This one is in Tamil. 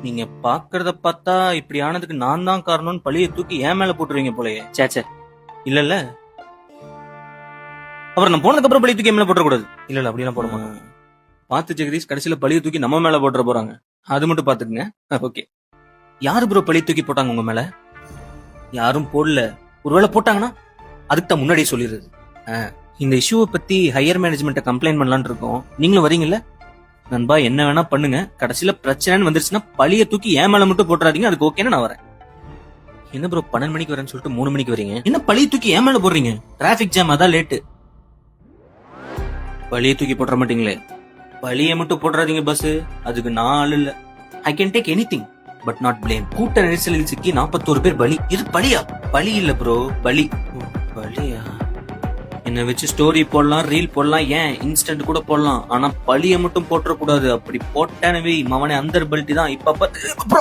நீங்க பாக்குறத பார்த்தா இப்படி ஆனதுக்கு நான் தான் காரணம்னு பழிய தூக்கி என் மேல போட்டுருவீங்க போலயே. சேச்சே இல்ல அப்புறம் நான் போனதுக்கு அப்புறம் பழிய தூக்கி என் மேல போட்டுறக்கூடாது. இல்ல அப்படிலாம் போட மாட்டாங்க. பார்த்து ஜெகதீஷ், கடைசியில பழிய தூக்கி நம்ம மேல போட்டுற போறாங்க. அது மட்டும் பாத்துக்குங்க. ஓகே. யாரு ப்ரோ பழிய தூக்கி போட்டாங்க உங்க மேல? யாரும் போடல. ஒருவேளை போட்டாங்கன்னா அதுக்கு தான் முன்னாடியே சொல்லிடுறது. இந்த இஷ்யூவை பத்தி ஹையர் மேனேஜ்மெண்ட்ட கம்ப்ளைண்ட் பண்ணலாம்னு இருக்கோம். நீங்களும் வரீங்கல்ல? நண்பா, என்ன வேணா பண்ணுங்க, கடைசியில பிரச்சனைன்னு வந்துருச்சுன்னா பழிய தூக்கி ஏன் மேல மட்டும் போட்டுறாதீங்க. அதுக்கு ஓகேன்னு நான் வரேன். என்ன ப்ரோ 12 மணிக்கு வரேன்னு சொல்லிட்டு 3 மணிக்கு வரீங்க? என்ன பழிய தூக்கி ஏன் மேல போடுறீங்க? டிராபிக் ஜாம், அதான் லேட்டு. பழிய தூக்கி போட்டுற மாட்டீங்களே? பழிய மட்டும் போடுறாதீங்க பஸ். அதுக்கு நான் ஆள் இல்ல. I can take anything but not blame. கூட்ட நெரிசலில் சிக்கி 41 பேர் பலி. இது பழியா? பழி இல்ல ப்ரோ, பலி. பழியா? என்ன வச்சு ஸ்டோரி போடலாம், ரீல் போடலாம், ஏன் இன்ஸ்டன்ட் கூட போடலாம். ஆனா பழிய மட்டும் போட்டுற கூடாது. அப்படி போட்டானவே மவனே அந்தர் பல்ட்டி தான். இப்ப